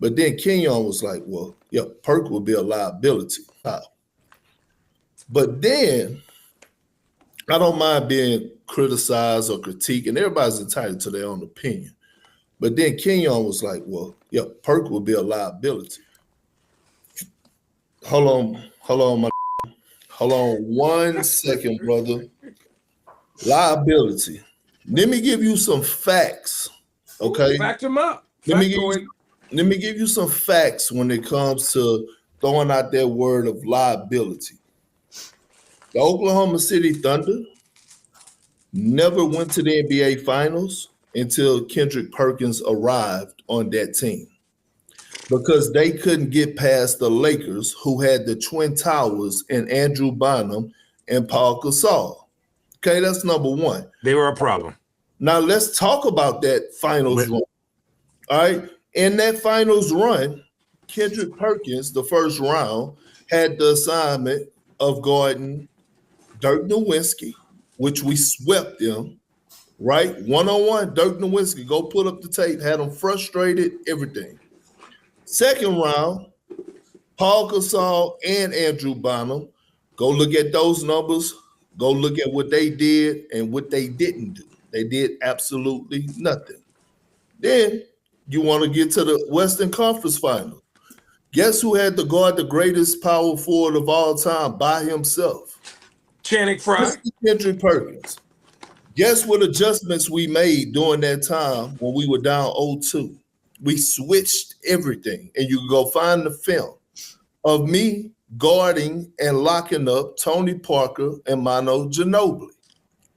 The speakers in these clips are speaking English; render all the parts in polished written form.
But then Kenyon was like, well, yeah, Perk will be a liability. But then I don't mind being criticized or critiqued, and everybody's entitled to their own opinion. But then Kenyon was like, well, yeah, Perk will be a liability. Hold on, hold on 1 second, brother. Liability. Let me give you some facts, okay? Fact them up. Let me give you some facts when it comes to throwing out that word of liability. The Oklahoma City Thunder never went to the NBA Finals until Kendrick Perkins arrived on that team because they couldn't get past the Lakers, who had the Twin Towers and Andrew Bynum and Paul Gasol. Okay, that's number one. They were a problem. Now let's talk about that finals run. All right. In that finals run, Kendrick Perkins, the first round, had the assignment of guarding Dirk Nowitzki, which we swept them, right? One-on-one, Dirk Nowitzki, go pull up the tape, had him frustrated, everything. Second round, Paul Gasol and Andrew Bynum, go look at those numbers, go look at what they did and what they didn't do. They did absolutely nothing. Then you want to get to the Western Conference Final. Guess who had to guard the greatest power forward of all time by himself? Channing Frye. Kendrick Perkins. Guess what adjustments we made during that time when we were down 0-2? We switched everything. And you can go find the film of me guarding and locking up Tony Parker and Manu Ginobili.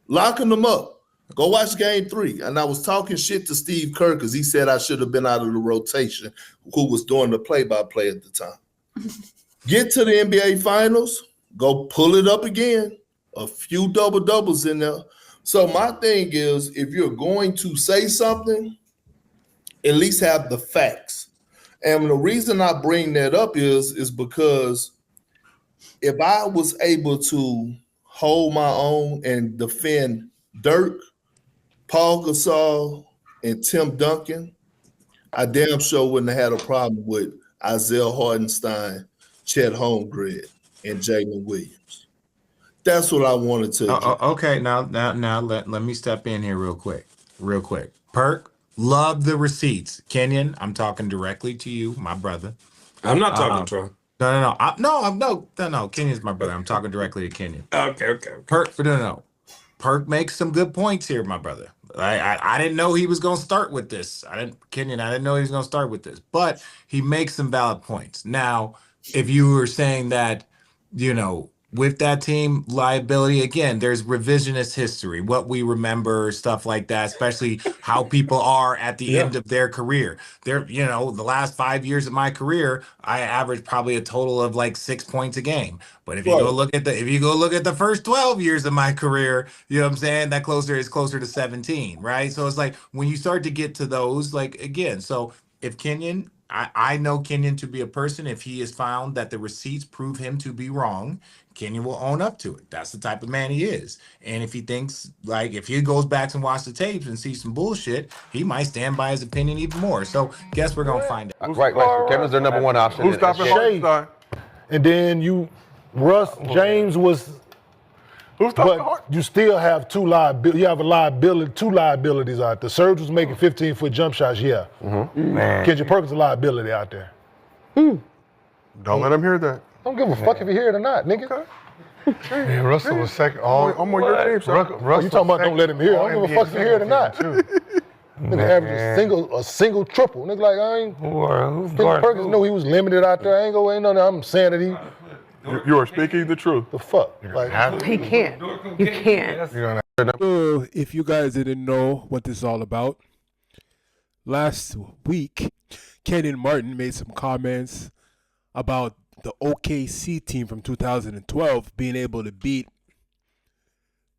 Locking them up. Go watch game 3. And I was talking shit to Steve Kerr because he said I should have been out of the rotation, who was doing the play-by-play at the time. Get to the NBA Finals, go pull it up again. A few double-doubles in there. So my thing is, if you're going to say something, at least have the facts. And the reason I bring that up is because if I was able to hold my own and defend Dirk, Paul Gasol, and Tim Duncan, I damn sure wouldn't have had a problem with Isaiah Hartenstein, Chet Holmgren, and Jalen Williams. That's what I wanted to. Okay, now let me step in here real quick. Perk, love the receipts. Kenyon, I'm talking directly to you, my brother. I'm not talking to him. No. Kenyon's my brother. I'm talking directly to Kenyon. Okay. Perk makes some good points here, my brother. I didn't know he was going to start with this. I didn't know he was going to start with this, but he makes some valid points. Now, if you were saying that, with that team liability, again, there's revisionist history, what we remember, stuff like that, especially how people are at the end of their career. The last 5 years of my career, I averaged probably a total of like 6 points a game. But if you go look at the first 12 years of my career, you know what I'm saying? That is closer to 17, right? So it's like when you start to get to those, like again, so if Kenyon, I know Kenyon to be a person, if he is found that the receipts prove him to be wrong, Kenyon will own up to it. That's the type of man he is. And if he thinks, like, if he goes back and watches the tapes and sees some bullshit, he might stand by his opinion even more. So guess we're going to find out. Right. So Kevin's their number one option. Who's stopping Hartenstein? And then James was... Who's stopping But you still have two liabilities out there. Serge was making 15-foot jump shots, Kendrick Perkins a liability out there. Don't let him hear that. Don't give a fuck if you hear it or not, nigga. Yeah, Russell was second. I'm on your team, sir. You talking about don't let him hear it. I don't give a fuck if you hear it or not. Nigga averaged a single triple. Nigga Kendrick Perkins knew he was limited out there. I ain't going no. I'm saying that he... You are speaking the truth. The fuck? He can't. You can't. So, if you guys didn't know what this is all about, last week, Kenyon Martin made some comments about the OKC team from 2012 being able to beat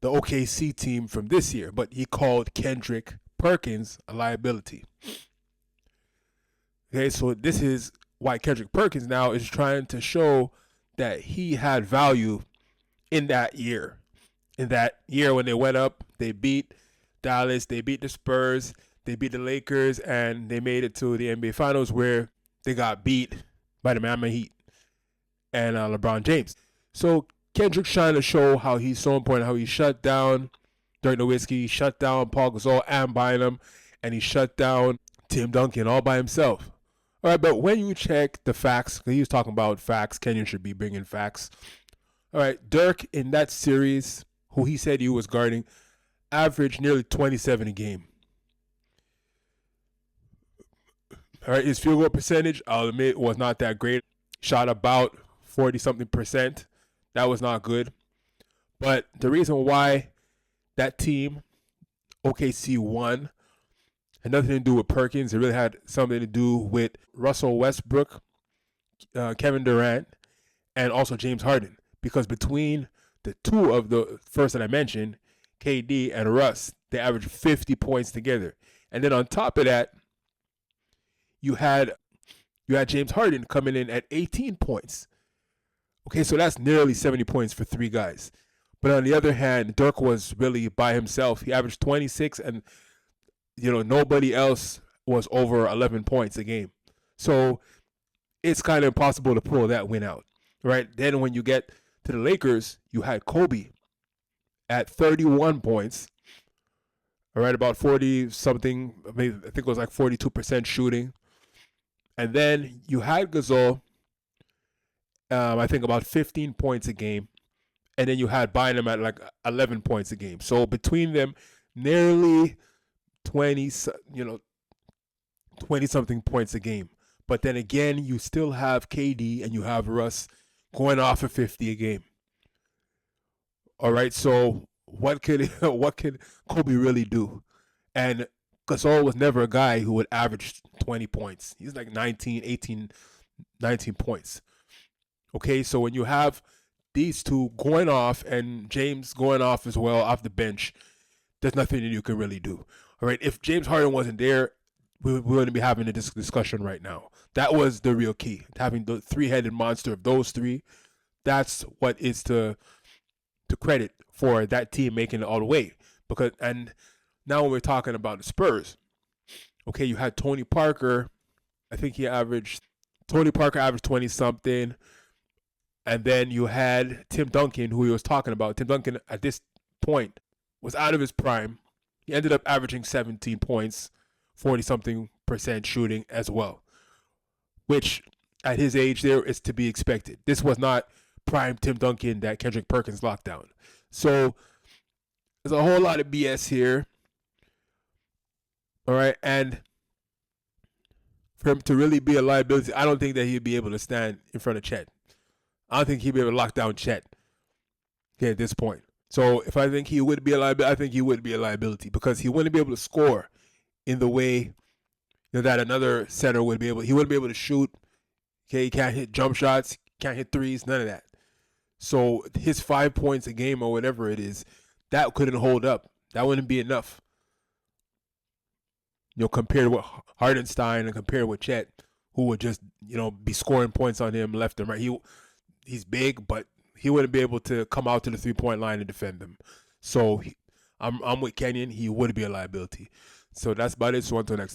the OKC team from this year, but he called Kendrick Perkins a liability. Okay, so this is why Kendrick Perkins now is trying to show that he had value in that year. In that year when they went up, they beat Dallas, they beat the Spurs, they beat the Lakers, and they made it to the NBA Finals where they got beat by the Miami Heat and LeBron James. So Kendricks trying to show how he's so important, how he shut down Dirk Nowitzki, he shut down Paul Gasol and Bynum, and he shut down Tim Duncan all by himself. All right, but when you check the facts, because he was talking about facts, Kenyon should be bringing facts. All right, Dirk in that series, who he said he was guarding, averaged nearly 27 a game. All right, his field goal percentage, I'll admit, was not that great. Shot about 40-something%. That was not good. But the reason why that team, OKC, won had nothing to do with Perkins. It really had something to do with Russell Westbrook, Kevin Durant, and also James Harden. Because between the two of the first that I mentioned, KD and Russ, they averaged 50 points together. And then on top of that, you had James Harden coming in at 18 points. Okay, so that's nearly 70 points for three guys. But on the other hand, Dirk was really by himself. He averaged 26, and nobody else was over 11 points a game. So it's kind of impossible to pull that win out, right? Then when you get to the Lakers, you had Kobe at 31 points, all right, about 40-something, maybe I think it was like 42% shooting. And then you had Gasol, I think about 15 points a game. And then you had Bynum at like 11 points a game. So between them, nearly 20-something points a game. But then again, you still have KD and you have Russ going off of 50 a game. All right, so what could Kobe really do? And Gasol was never a guy who would average 20 points. He's like 19 points. Okay, so when you have these two going off and James going off as well off the bench, there's nothing that you can really do. All right, if James Harden wasn't there, we wouldn't be having this discussion right now. That was the real key. Having the three-headed monster of those three, that's what is to credit for that team making it all the way. And now when we're talking about the Spurs, okay, you had Tony Parker. I think Tony Parker averaged 20-something. And then you had Tim Duncan, who he was talking about. Tim Duncan, at this point, was out of his prime. He ended up averaging 17 points, 40-something% shooting as well, which at his age there is to be expected. This was not prime Tim Duncan that Kendrick Perkins locked down. So there's a whole lot of BS here. All right, and for him to really be a liability, I don't think that he'd be able to stand in front of Chet. I don't think he'd be able to lock down Chet at this point. So if I think he would be a liability, I think he would be a liability because he wouldn't be able to score in the way that another center would be able. He wouldn't be able to shoot. Okay, he can't hit jump shots, can't hit threes, none of that. So his 5 points a game or whatever it is, that couldn't hold up. That wouldn't be enough. Compared with Hardenstein and compared with Chet, who would just, be scoring points on him left and right. He's big, but he wouldn't be able to come out to the three-point line and defend them. So I'm with Kenyon. He would be a liability. So that's about it. So until next time.